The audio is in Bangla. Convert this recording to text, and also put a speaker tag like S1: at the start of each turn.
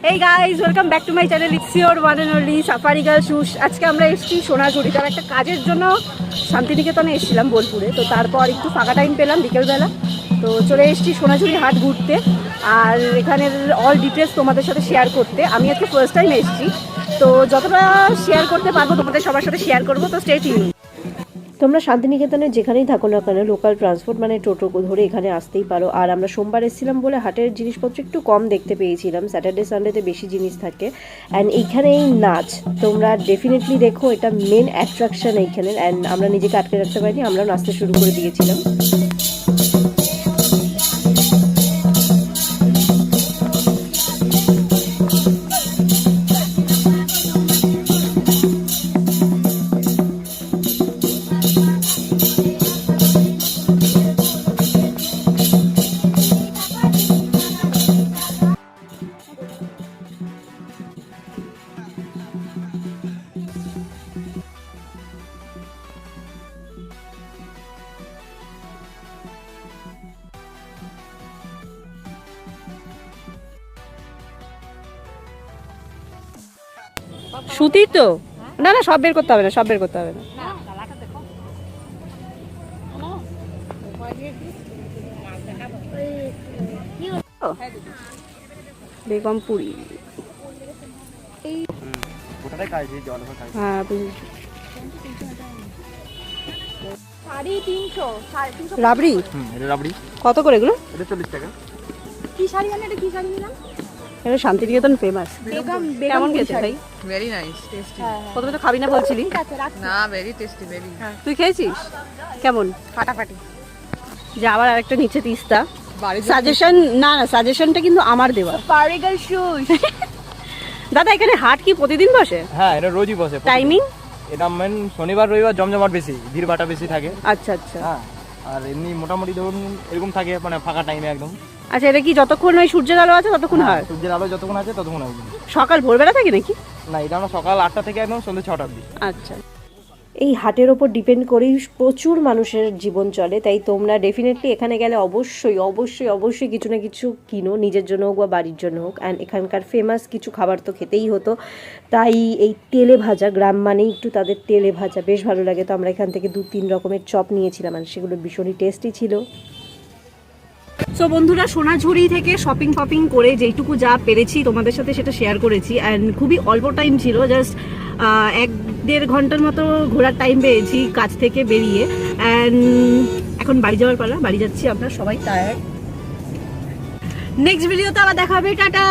S1: Hey guys, welcome back to my channel. It's your one and only Safari Girl Sush. আজকে আমরা এসেছি সোনাঝুরি, তার একটা কাজের জন্য শান্তিনিকেতনে এসেছিলাম বোলপুরে। তো তারপর একটু ফাঁকা টাইম পেলাম বিকেলবেলা, তো চলে এসেছি সোনাঝুরি হাট ঘুরতে আর এখানের অল ডিটেলস তোমাদের সাথে শেয়ার করতে। আমি আজকে ফার্স্ট টাইম এসেছি, তো যতটা শেয়ার করতে পারবো তোমাদের সবার সাথে শেয়ার করবো। তো স্টে টিউন। তোমরা শান্তিনিকেতনে যেখানেই থাকো না কেন লোকাল ট্রান্সপোর্ট মানে টোটো ধরে এখানে আসতেই পারো। আর আমরা সোমবার এসেছিলাম বলে হাটের জিনিসপত্র একটু কম দেখতে পেয়েছিলাম, স্যাটারডে সানডেতে বেশি জিনিস থাকে। অ্যান্ড এইখানে এই নাচ তোমরা ডেফিনেটলি দেখো, এটা মেন অ্যাট্রাকশন এইখানের। অ্যান্ড আমরা নিজেকে আটকে রাখতে পারিনি, আমরাও নাচতে শুরু করে দিয়েছিলাম। সুতি তো না না, সব বের করতে হবে না, সব বের করতে হবে না। বেগম পুরি, হ্যাঁ বুঝেছি। রাবড়ি কত করে এগুলো?
S2: 40 টাকা।
S1: কি শাড়ি মানে এটা? কি শাড়ি নিলাম? এটা শান্তিনিকেতন ফেমাস। কেমন খেতে ভাই?
S2: Very nice, tasty.
S1: প্রথমে তো খাবি না বলছিলি।
S2: না, ভেরি টেস্টি, ভেরি।
S1: তুই খেয়েছিস? কেমন?
S2: ফাটাফাটি।
S1: যে আবার আরেকটা নিচে তিস্তা সাজেশন। না না, সাজেশনটা কিন্তু আমার দেওয়া।
S3: পারিগাল শুজ।
S1: দাদা এখানে হাট কি প্রতিদিন বসে?
S4: হ্যাঁ, এটা রোজই বসে।
S1: টাইমিং?
S4: এটা মেন শনিবার রবিবার জমজমাট বেশি, ভিড়ভাটা বেশি থাকে।
S1: আচ্ছা আচ্ছা।
S4: হ্যাঁ, আর এমনি মোটামুটি ধরুন এরকম থাকে, মানে ফাঁকা টাইমে একদম।
S1: আচ্ছা, এটা কি যতক্ষণ ওই সূর্যের আলো আছে ততক্ষণ হয়?
S4: সূর্যের আলো যতক্ষণ আছে ততক্ষণ হবে।
S1: সকাল ভোরবেলা থাকে নাকি?
S4: না, এটা আমরা সকাল 8টা থেকে একদম সন্ধ্যে 6টা অবধি।
S1: আচ্ছা। এই হাটের ওপর ডিপেন্ড করেই প্রচুর মানুষের জীবন চলে, তাই তোমরা ডেফিনেটলি এখানে গেলে অবশ্যই অবশ্যই অবশ্যই কিছু না কিছু কিনো, নিজের জন্য হোক বা বাড়ির জন্য হোক। অ্যান্ড এখানকার ফেমাস কিছু খাবার তো খেতেই হতো, তাই এই তেলে ভাজা, গ্রাম মানেই একটু তাদের তেলে ভাজা বেশ ভালো লাগে। তো আমরা এখান থেকে 2-3 রকমের চপ নিয়েছিলাম আর সেগুলো ভীষণই টেস্টি ছিল। সো বন্ধুরা, সোনাঝুরি থেকে শপিং ফপিং করে যেইটুকু যা পেরেছি তোমাদের সাথে সেটা শেয়ার করেছি। অ্যান্ড খুবই অল্প টাইম ছিল, জাস্ট 1-1.5 ঘন্টার মতো ঘোরার টাইম পেয়েছি কাজ থেকে বেরিয়ে। অ্যান্ড এখন বাড়ি যাওয়ার পালা, বাড়ি যাচ্ছি আমরা সবাই টায়ার্ড। নেক্সট ভিডিওতে আবার দেখা হবে, টাটা।